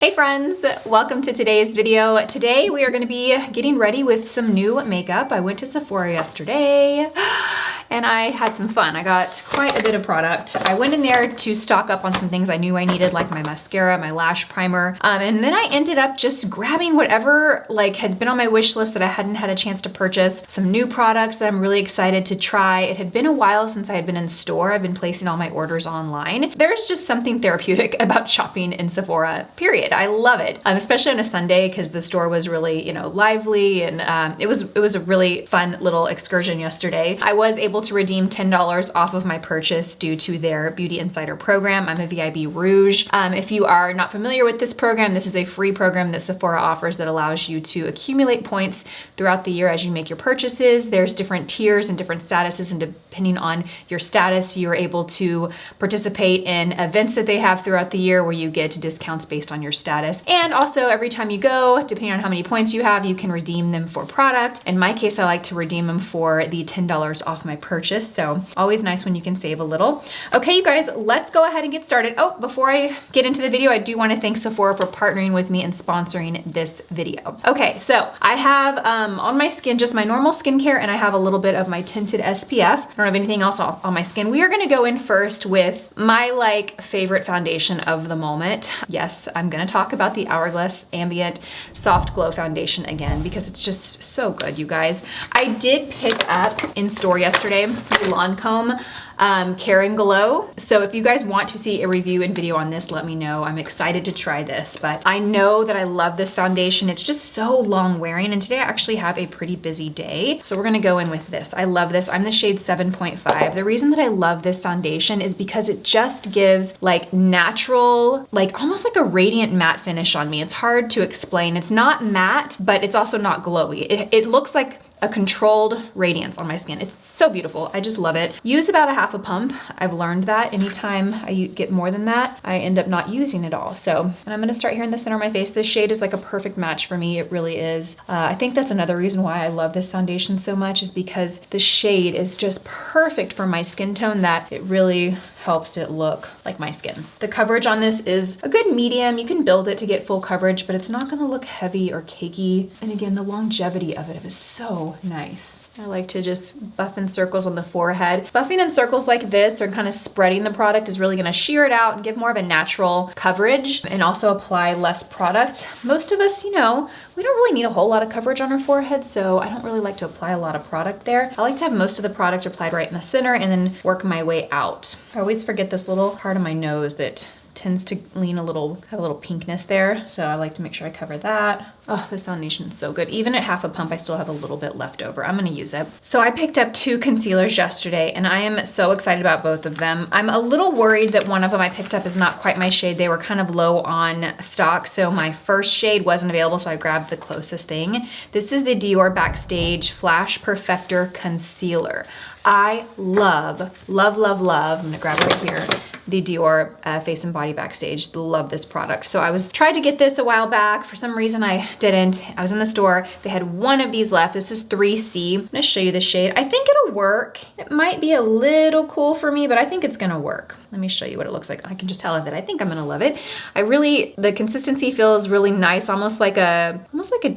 Hey friends, welcome to today's video. Today we are going to be getting ready with some new makeup. I went to Sephora yesterday and I had some fun. I got quite a bit of product. I went in there to stock up on some things I knew I needed, like my mascara, my lash primer, and then I ended up just grabbing whatever had been on my wish list that I hadn't had a chance to purchase. Some new products that I'm really excited to try. It had been a while since I had been in store. I've been placing all my orders online. There's just something therapeutic about shopping in Sephora, period. I love it, especially on a Sunday because the store was really, lively, and it was a really fun little excursion yesterday. I was able to redeem $10 off of my purchase due to their Beauty Insider program. I'm a VIB Rouge. If you are not familiar with this program, this is a free program that Sephora offers that allows you to accumulate points throughout the year as you make your purchases. There's different tiers and different statuses, and depending on your status, you're able to participate in events that they have throughout the year where you get discounts based on your status. And also every time you go, depending on how many points you have, you can redeem them for product. In my case, I like to redeem them for the $10 off my purchase. So always nice when you can save a little. Okay, you guys, let's go ahead and get started. Oh, before I get into the video, I do want to thank Sephora for partnering with me and sponsoring this video. Okay, so I have on my skin just my normal skincare, and I have a little bit of my tinted SPF. I don't have anything else on my skin. We are going to go in first with my favorite foundation of the moment. Yes, I'm going to talk about the Hourglass Ambient Soft Glow Foundation again because it's just so good, you guys. I did pick up in store yesterday the Lancome Care and Glow. So if you guys want to see a review and video on this, let me know. I'm excited to try this, but I know that I love this foundation. It's just so long wearing, and today I actually have a pretty busy day. So we're gonna go in with this. I love this. I'm the shade 7.5. The reason that I love this foundation is because it just gives natural, almost like a radiant matte finish on me. It's hard to explain. It's not matte, but it's also not glowy. It looks like a controlled radiance on my skin. It's so beautiful. I just love it. Use about a half a pump. I've learned that anytime I get more than that, I end up not using it all. So, and I'm gonna start here in the center of my face. This shade is like a perfect match for me. It really is. I think that's another reason why I love this foundation so much, is because the shade is just perfect for my skin tone, that it really helps it look like my skin. The coverage on this is a good medium. You can build it to get full coverage, but it's not gonna look heavy or cakey. And again, the longevity of it is so nice. I like to just buff in circles on the forehead. Buffing in circles like this, or kind of spreading the product, is really gonna sheer it out and give more of a natural coverage, and also apply less product. Most of us, we don't really need a whole lot of coverage on our forehead, so I don't really like to apply a lot of product there. I like to have most of the product applied right in the center and then work my way out. I always forget this little part of my nose that tends to lean have a little pinkness there. So I like to make sure I cover that. Oh, this foundation is so good. Even at half a pump, I still have a little bit left over. I'm gonna use it. So I picked up 2 concealers yesterday, and I am so excited about both of them. I'm a little worried that one of them I picked up is not quite my shade. They were kind of low on stock, so my first shade wasn't available, so I grabbed the closest thing. This is the Dior Backstage Flash Perfector Concealer. I love, love, love, love, I'm gonna grab it right here, the Dior Face and Body Backstage. Love this product. So I tried to get this a while back. For some reason I didn't. I was in the store. They had one of these left. This is 3C. I'm gonna show you the shade. I think it'll work. It might be a little cool for me, but I think it's gonna work. Let me show you what it looks like. I can just tell that I think I'm gonna love it. The consistency feels really nice, almost like a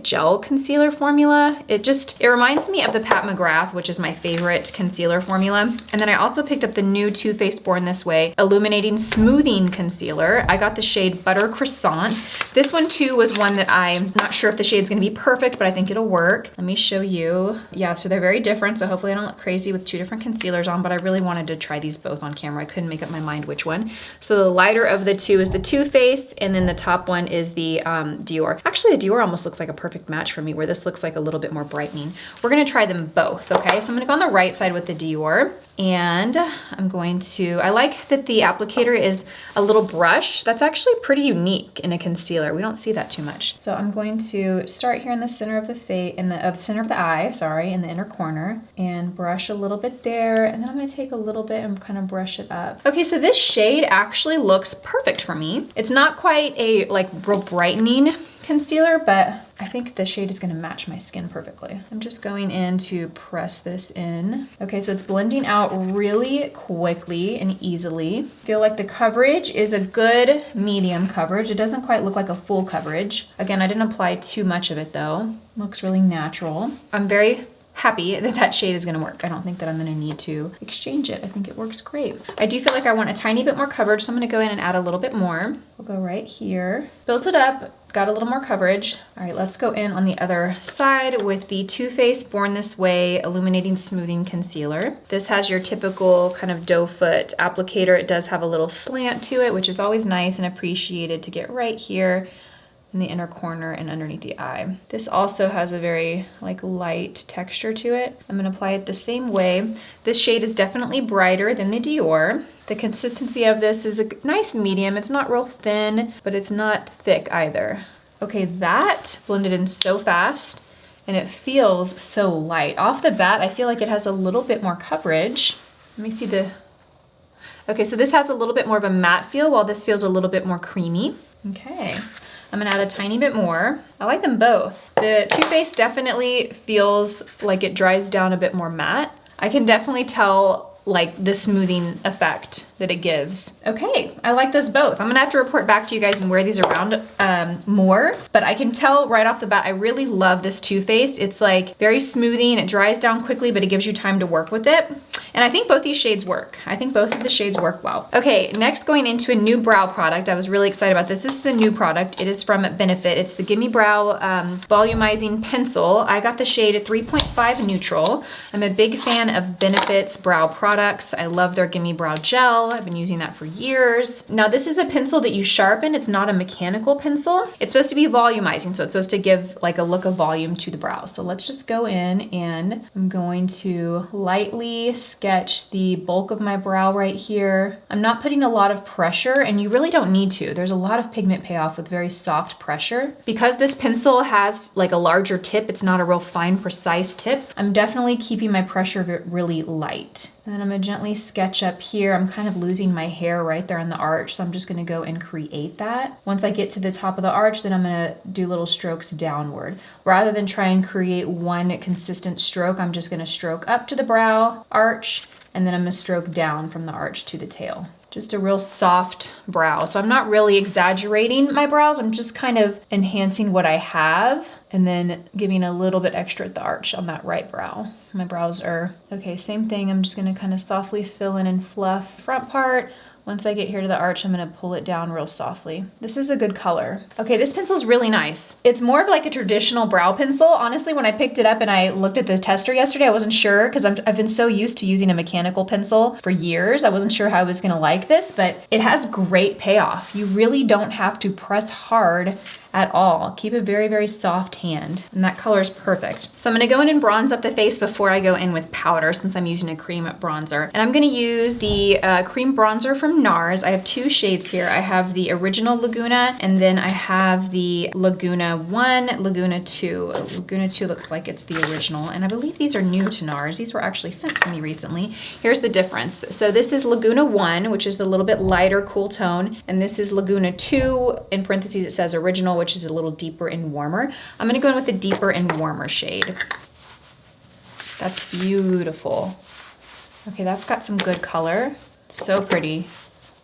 gel concealer formula. It reminds me of the Pat McGrath, which is my favorite concealer formula. And then I also picked up the new Too Faced Born This Way Illuminating Smoothing Concealer. I got the shade Butter Croissant. This one too was one that I'm not sure if the shade's gonna be perfect, but I think it'll work. Let me show you. Yeah, so they're very different, so hopefully I don't look crazy with 2 different concealers on, but I really wanted to try these both on camera. I couldn't make up my mind which one. So the lighter of the 2 is the Too Faced, and then the top one is the Dior. Actually, the Dior almost looks like a perfect match for me, where this looks like a little bit more brightening. We're gonna try them both, okay? So I'm gonna go on the right side with the Dior. And I like that the applicator is a little brush. That's actually pretty unique in a concealer. We don't see that too much. So I'm going to start here in the center of the face, in the center of the eye, in the inner corner, and brush a little bit there. And then I'm gonna take a little bit and kind of brush it up. Okay, so this shade actually looks perfect for me. It's not quite a real brightening concealer, but I think the shade is gonna match my skin perfectly. I'm just going in to press this in. Okay, so it's blending out really quickly and easily. I feel like the coverage is a good medium coverage. It doesn't quite look like a full coverage. Again, I didn't apply too much of it though. Looks really natural. I'm very happy that that shade is gonna work. I don't think that I'm gonna need to exchange it. I think it works great. I do feel like I want a tiny bit more coverage, so I'm gonna go in and add a little bit more. We'll go right here. Built it up, got a little more coverage. All right, let's go in on the other side with the Too Faced Born This Way Illuminating Smoothing Concealer. This has your typical kind of doe foot applicator. It does have a little slant to it, which is always nice and appreciated to get right here in the inner corner and underneath the eye. This also has a very like light texture to it. I'm gonna apply it the same way. This shade is definitely brighter than the Dior. The consistency of this is a nice medium. It's not real thin, but it's not thick either. Okay, that blended in so fast and it feels so light. Off the bat, I feel like it has a little bit more coverage. Let me see the, okay, so this has a little bit more of a matte feel while this feels a little bit more creamy. Okay. I'm gonna add a tiny bit more. I like them both. The Too Faced definitely feels like it dries down a bit more matte. I can definitely tell like the smoothing effect that it gives. Okay, I like those both. I'm gonna have to report back to you guys and wear these around more, but I can tell right off the bat, I really love this Too Faced. It's like very smoothing, it dries down quickly, but it gives you time to work with it. And I think both these shades work. I think both of the shades work well. Okay, next going into a new brow product. I was really excited about this. This is the new product. It is from Benefit. It's the Gimme Brow Volumizing Pencil. I got the shade 3.5 Neutral. I'm a big fan of Benefit's brow products. I love their Gimme Brow Gel. I've been using that for years. Now this is a pencil that you sharpen. It's not a mechanical pencil. It's supposed to be volumizing, so it's supposed to give like a look of volume to the brows. So let's just go in and I'm going to lightly sketch the bulk of my brow right here. I'm not putting a lot of pressure and you really don't need to. There's a lot of pigment payoff with very soft pressure. Because this pencil has like a larger tip, it's not a real fine, precise tip, I'm definitely keeping my pressure really light. And I'm gonna gently sketch up here. I'm kind of losing my hair right there on the arch, so I'm just gonna go and create that. Once I get to the top of the arch, then I'm gonna do little strokes downward. Rather than try and create one consistent stroke, I'm just gonna stroke up to the brow arch, and then I'm gonna stroke down from the arch to the tail. Just a real soft brow. So I'm not really exaggerating my brows, I'm just kind of enhancing what I have and then giving a little bit extra at the arch on that right brow. My brows are, okay, same thing. I'm just gonna kind of softly fill in and fluff front part. Once I get here to the arch, I'm gonna pull it down real softly. This is a good color. Okay, this pencil's really nice. It's more of like a traditional brow pencil. Honestly, when I picked it up and I looked at the tester yesterday, I wasn't sure because I've been so used to using a mechanical pencil for years. I wasn't sure how I was gonna like this, but it has great payoff. You really don't have to press hard at all. Keep a very, very soft hand, and that color is perfect. So I'm gonna go in and bronze up the face before I go in with powder since I'm using a cream bronzer. And I'm gonna use the cream bronzer from NARS. I have two shades here. I have the original Laguna, and then I have the Laguna 1, Laguna 2. Laguna 2 looks like it's the original, and I believe these are new to NARS. These were actually sent to me recently. Here's the difference. So this is Laguna 1, which is the little bit lighter, cool tone, and this is Laguna 2, in parentheses it says original, which is a little deeper and warmer. I'm gonna go in with the deeper and warmer shade. That's beautiful. Okay, that's got some good color. So pretty.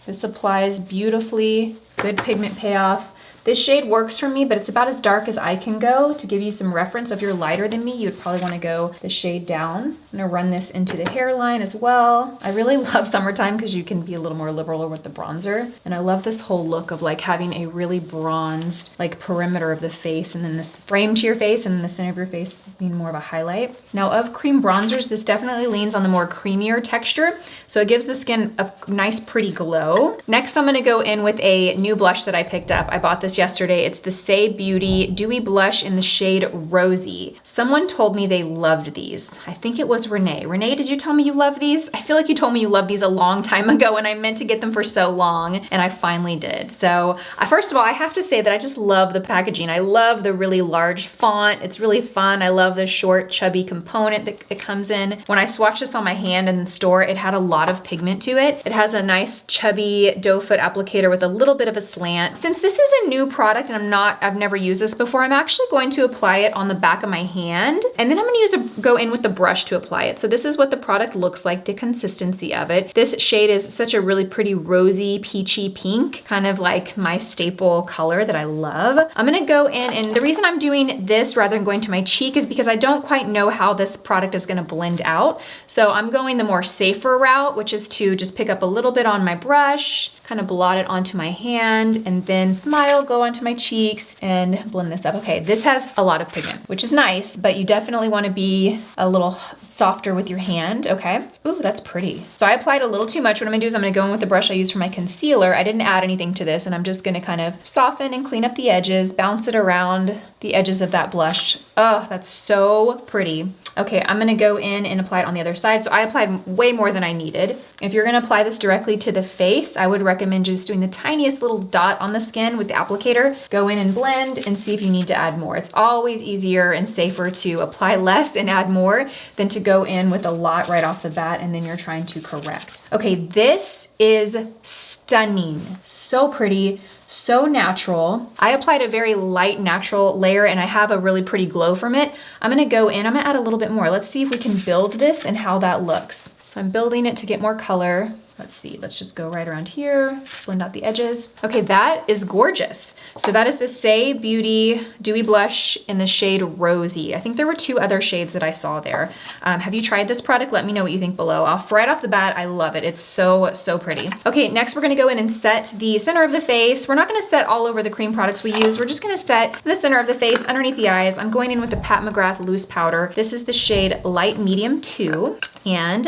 This applies beautifully, good pigment payoff. This shade works for me, but it's about as dark as I can go. To give you some reference, if you're lighter than me, you would probably want to go the shade down. I'm gonna run this into the hairline as well. I really love summertime because you can be a little more liberal with the bronzer. And I love this whole look of like having a really bronzed like perimeter of the face and then this frame to your face and then the center of your face being more of a highlight. Now of cream bronzers, this definitely leans on the more creamier texture. So it gives the skin a nice pretty glow. Next, I'm gonna go in with a new blush that I picked up. I bought this yesterday. It's the Say Beauty Dewy Blush in the shade Rosy. Someone told me they loved these. I think it was Renee. Renee, did you tell me you love these? I feel like you told me you loved these a long time ago and I meant to get them for so long and I finally did. So first of all, I have to say that I just love the packaging. I love the really large font. It's really fun. I love the short chubby component that it comes in. When I swatched this on my hand in the store, it had a lot of pigment to it. It has a nice chubby doe foot applicator with a little bit of a slant. Since this is a new new product and I've never used this before, I'm actually going to apply it on the back of my hand, and then I'm gonna go in with the brush to apply it. So this is what the product looks like, the consistency of it. This shade is such a really pretty rosy, peachy pink, kind of like my staple color that I love. I'm gonna go in, and the reason I'm doing this rather than going to my cheek is because I don't quite know how this product is gonna blend out. So I'm going the more safer route, which is to just pick up a little bit on my brush, kind of blot it onto my hand, and then smile, go onto my cheeks, and blend this up. Okay, this has a lot of pigment, which is nice, but you definitely want to be a little softer with your hand, okay? Ooh, that's pretty. So I applied a little too much. What I'm gonna do is I'm gonna go in with the brush I used for my concealer. I didn't add anything to this, and I'm just gonna kind of soften and clean up the edges, bounce it around the edges of that blush. Oh, that's so pretty. Okay, I'm gonna go in and apply it on the other side. So I applied way more than I needed. If you're gonna apply this directly to the face, I would recommend just doing the tiniest little dot on the skin with the applicator. Go in and blend and see if you need to add more. It's always easier and safer to apply less and add more than to go in with a lot right off the bat and then you're trying to correct. Okay, this is stunning. So pretty. So natural. I applied a very light natural layer and I have a really pretty glow from it. I'm gonna go in, I'm gonna add a little bit more. Let's see if we can build this and how that looks. So I'm building it to get more color. Let's see, let's just go right around here, blend out the edges. Okay, that is gorgeous. So that is the Say Beauty Dewy Blush in the shade Rosy. I think there were 2 other shades that I saw there. Have you tried this product? Let me know what you think below. Right off the bat, I love it. It's so, so pretty. Okay, next we're gonna go in and set the center of the face. We're not gonna set all over the cream products we use. We're just gonna set the center of the face, underneath the eyes. I'm going in with the Pat McGrath Loose Powder. This is the shade Light Medium 2, and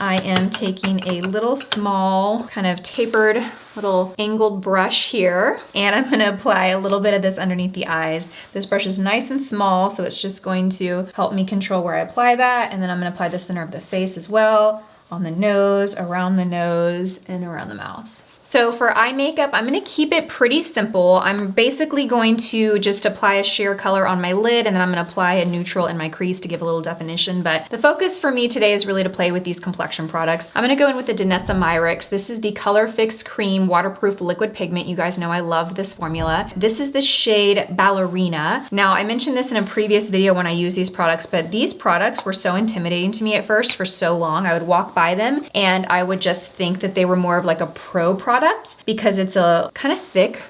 I am taking a little small, kind of tapered, little angled brush here, and I'm gonna apply a little bit of this underneath the eyes. This brush is nice and small, so it's just going to help me control where I apply that, and then I'm gonna apply the center of the face as well, on the nose, and around the mouth. So for eye makeup, I'm gonna keep it pretty simple. I'm basically going to just apply a sheer color on my lid, and then I'm gonna apply a neutral in my crease to give a little definition. But the focus for me today is really to play with these complexion products. I'm gonna go in with the Danessa Myricks. This is the Color Fix Cream Waterproof Liquid Pigment. You guys know I love this formula. This is the shade Ballerina. Now, I mentioned this in a previous video when I used these products, but these products were so intimidating to me at first for so long. I would walk by them and I would just think that they were more of like a pro product, because it's a kind of thick,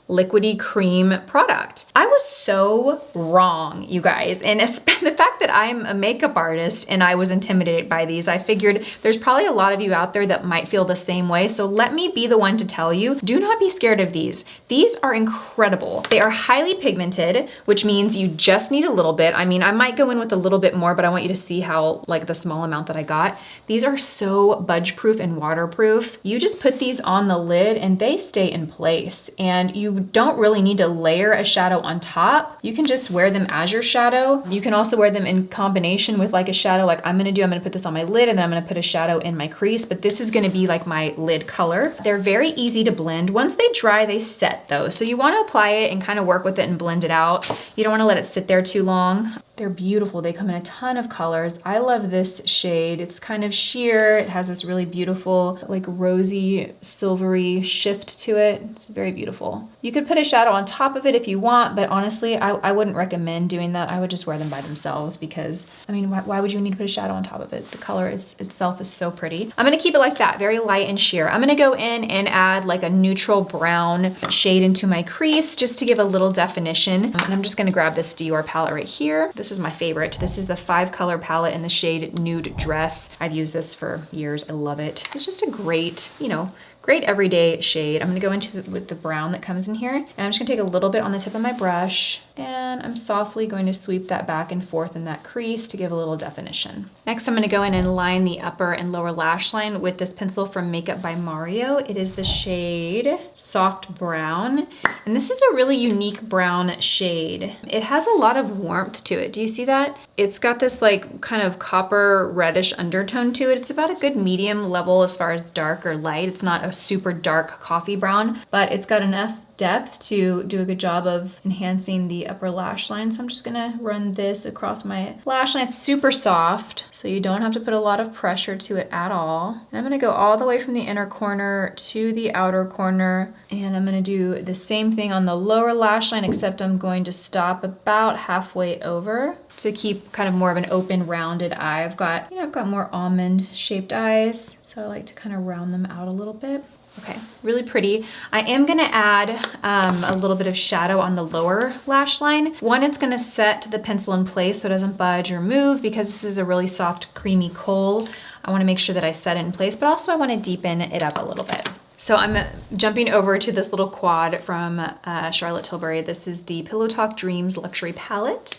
liquidy cream product. I was so wrong, you guys. And the fact that I'm a makeup artist and I was intimidated by these, I figured there's probably a lot of you out there that might feel the same way. So let me be the one to tell you, do not be scared of these. These are incredible. They are highly pigmented, which means you just need a little bit. I mean, I might go in with a little bit more, but I want you to see how, like, the small amount that I got. These are so budge proof and waterproof. You just put these on the lid and they stay in place, and you don't really need to layer a shadow on top. You can just wear them as your shadow. You can also wear them in combination with like a shadow like I'm gonna put this on my lid and then I'm gonna put a shadow in my crease, but this is gonna be like my lid color. They're very easy to blend. Once they dry, they set though. So you wanna apply it and kind of work with it and blend it out. You don't wanna let it sit there too long. They're beautiful. They come in a ton of colors. I love this shade. It's kind of sheer. It has this really beautiful, like rosy, silvery shift to it. It's very beautiful. You could put a shadow on top of it if you want, but honestly, I wouldn't recommend doing that. I would just wear them by themselves because, I mean, why would you need to put a shadow on top of it? The color itself is so pretty. I'm gonna keep it like that, very light and sheer. I'm gonna go in and add like a neutral brown shade into my crease just to give a little definition. And I'm just gonna grab this Dior palette right here. This is my favorite. This is the 5-color palette in the shade Nude Dress. I've used this for years. I love it. It's just a great, you know, great everyday shade. I'm gonna go into with the brown that comes in here, and I'm just gonna take a little bit on the tip of my brush, and I'm softly going to sweep that back and forth in that crease to give a little definition. Next, I'm gonna go in and line the upper and lower lash line with this pencil from Makeup by Mario. It is the shade Soft Brown, and this is a really unique brown shade. It has a lot of warmth to it. Do you see that? It's got this like kind of copper reddish undertone to it. It's about a good medium level as far as dark or light. It's not a super dark coffee brown, but it's got enough depth to do a good job of enhancing the upper lash line. So I'm just gonna run this across my lash line. It's super soft, so you don't have to put a lot of pressure to it at all. And I'm gonna go all the way from the inner corner to the outer corner, and I'm gonna do the same thing on the lower lash line, except I'm going to stop about halfway over to keep kind of more of an open, rounded eye. I've got more almond shaped eyes, so I like to kind of round them out a little bit. Okay, really pretty. I am gonna add a little bit of shadow on the lower lash line. One, it's gonna set the pencil in place so it doesn't budge or move, because this is a really soft, creamy kohl. I wanna make sure that I set it in place, but also I wanna deepen it up a little bit. So I'm jumping over to this little quad from Charlotte Tilbury. This is the Pillow Talk Dreams Luxury Palette.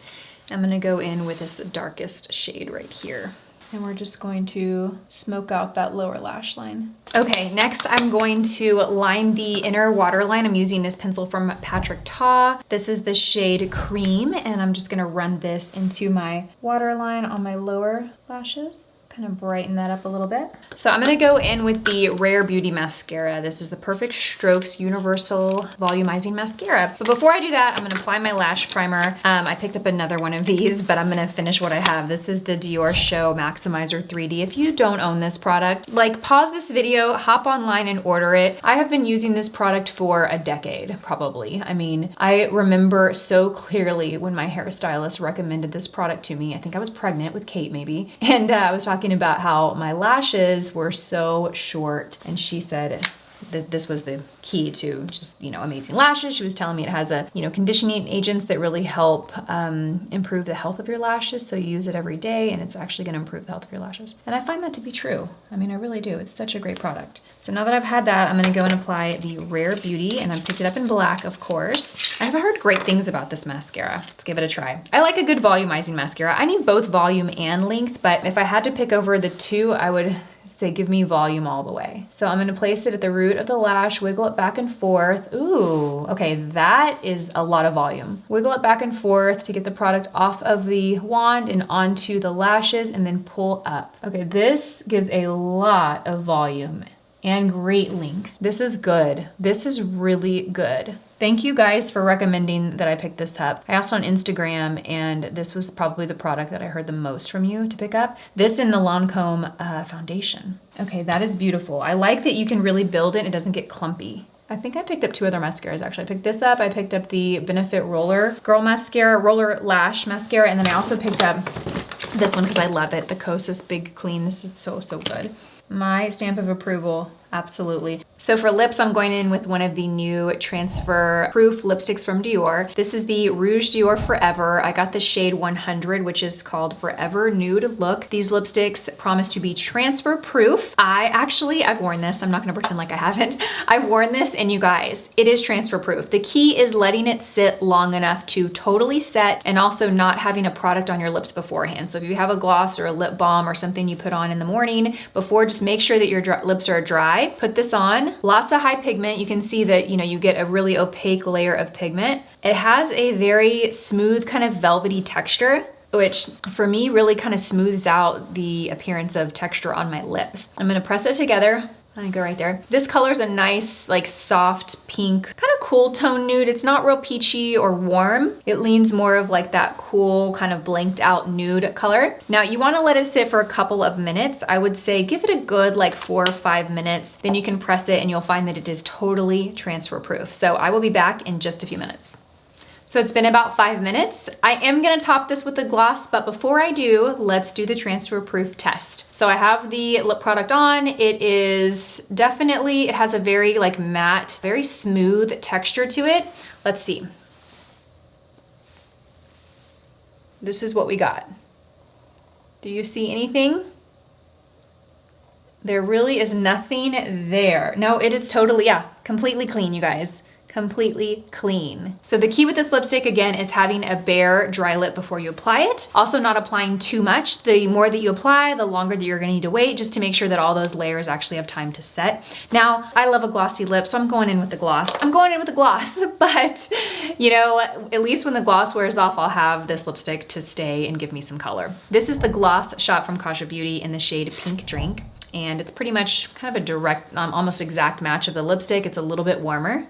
I'm gonna go in with this darkest shade right here. And we're just going to smoke out that lower lash line. Okay, next I'm going to line the inner waterline. I'm using this pencil from Patrick Ta. This is the shade Cream, and I'm just gonna run this into my waterline on my lower lashes. Kind of brighten that up a little bit. So I'm gonna go in with the Rare Beauty Mascara. This is the Perfect Strokes Universal Volumizing Mascara. But before I do that, I'm gonna apply my lash primer. I picked up another one of these, but I'm gonna finish what I have. This is the Dior Show Maximizer 3D. If you don't own this product, like, pause this video, hop online and order it. I have been using this product for a decade, probably. I mean, I remember so clearly when my hairstylist recommended this product to me. I think I was pregnant with Kate maybe, and I was talking about how my lashes were so short, and she said that this was the key to just, amazing lashes. She was telling me it has conditioning agents that really help improve the health of your lashes. So you use it every day and it's actually gonna improve the health of your lashes. And I find that to be true. I mean, I really do. It's such a great product. So now that I've had that, I'm gonna go and apply the Rare Beauty, and I picked it up in black, of course. I've heard great things about this mascara. Let's give it a try. I like a good volumizing mascara. I need both volume and length, but if I had to pick over the two, I would say give me volume all the way. So I'm gonna place it at the root of the lash, wiggle it back and forth. Ooh, okay, that is a lot of volume. Wiggle it back and forth to get the product off of the wand and onto the lashes, and then pull up. Okay, this gives a lot of volume and great length. This is good. This is really good. Thank you guys for recommending that I pick this up. I asked on Instagram, and this was probably the product that I heard the most from you to pick up. This in the Lancome foundation. Okay, that is beautiful. I like that you can really build it and it doesn't get clumpy. I think I picked up two other mascaras actually. I picked this up, I picked up the Benefit Roller Girl Mascara, Roller Lash Mascara, and then I also picked up this one because I love it, the Kosas Big Clean. This is so, so good. My stamp of approval, absolutely. So for lips, I'm going in with one of the new transfer proof lipsticks from Dior. This is the Rouge Dior Forever. I got the shade 100, which is called Forever Nude Look. These lipsticks promise to be transfer proof. I've worn this. I'm not gonna pretend like I haven't. I've worn this, and you guys, it is transfer proof. The key is letting it sit long enough to totally set, and also not having a product on your lips beforehand. So if you have a gloss or a lip balm or something you put on in the morning before, just make sure that your lips are dry. Put this on. Lots of high pigment. You can see that, you get a really opaque layer of pigment. It has a very smooth, kind of velvety texture, which for me really kind of smooths out the appearance of texture on my lips. I'm gonna press it together. I go right there. This color's a nice, like, soft pink, kind of cool tone nude. It's not real peachy or warm. It leans more of like that cool, kind of blanked out nude color. Now you wanna let it sit for a couple of minutes. I would say give it a good like 4 or 5 minutes. Then you can press it and you'll find that it is totally transfer proof. So I will be back in just a few minutes. So it's been about 5 minutes. I am gonna top this with the gloss, but before I do, let's do the transfer proof test. So I have the lip product on. It has a very like matte, very smooth texture to it. Let's see. This is what we got. Do you see anything? There really is nothing there. No, it is totally, completely clean, you guys. Completely clean. So the key with this lipstick, again, is having a bare, dry lip before you apply it. Also not applying too much. The more that you apply, the longer that you're gonna need to wait, just to make sure that all those layers actually have time to set. Now, I love a glossy lip, so I'm going in with the gloss. But at least when the gloss wears off, I'll have this lipstick to stay and give me some color. This is the gloss shot from Kaja Beauty in the shade Pink Drink. And it's pretty much kind of a direct, almost exact match of the lipstick. It's a little bit warmer.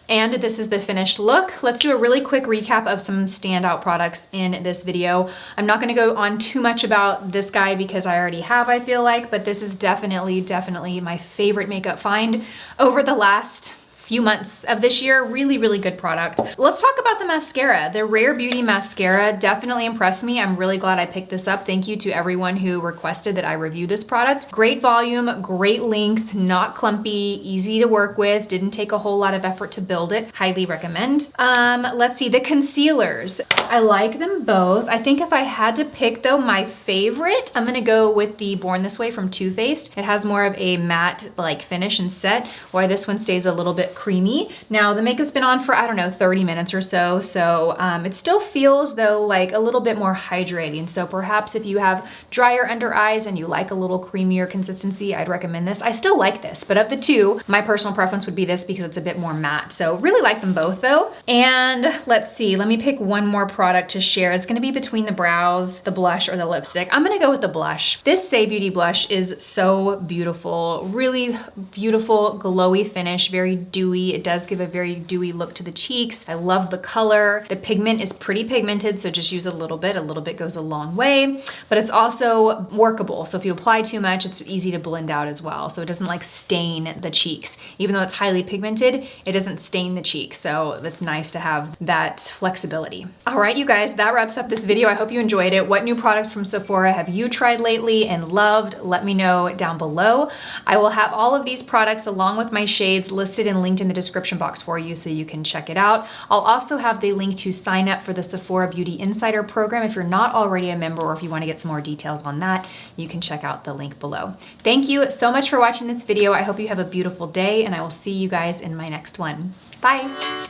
And this is the finished look. Let's do a really quick recap of some standout products in this video. I'm not gonna go on too much about this guy because I already have, I feel like, but this is definitely my favorite makeup find over the last few months of this year. Really good product. Let's talk about the mascara. The Rare Beauty mascara definitely impressed me. I'm really glad I picked this up. Thank you to everyone who requested that I review this product. Great volume, great length, not clumpy, easy to work with. Didn't take a whole lot of effort to build it. Highly recommend. Let's see, the concealers. I like them both. I think if I had to pick though, my favorite, I'm gonna go with the Born This Way from Too Faced. It has more of a matte like finish and set, while this one stays a little bit creamy. Now the makeup's been on for, I don't know, 30 minutes or so. So it still feels though like a little bit more hydrating. So perhaps if you have drier under eyes and you like a little creamier consistency, I'd recommend this. I still like this, but of the two, my personal preference would be this because it's a bit more matte. So really like them both though. And let's see, let me pick one more product to share. It's gonna be between the brows, the blush, or the lipstick. I'm gonna go with the blush. This Say Beauty blush is so beautiful. Really beautiful, glowy finish, very dewy. It does give a very dewy look to the cheeks. I love the color. The pigment is pretty pigmented, so just use a little bit. A little bit goes a long way, but it's also workable. So if you apply too much, it's easy to blend out as well. So it doesn't like stain the cheeks. Even though it's highly pigmented, it doesn't stain the cheeks. So that's nice to have that flexibility. All right, you guys, that wraps up this video. I hope you enjoyed it. What new products from Sephora have you tried lately and loved? Let me know down below. I will have all of these products along with my shades listed and linked in the description box for you so you can check it out. I'll also have the link to sign up for the Sephora Beauty Insider program. If you're not already a member or if you want to get some more details on that, you can check out the link below. Thank you so much for watching this video. I hope you have a beautiful day and I will see you guys in my next one. Bye.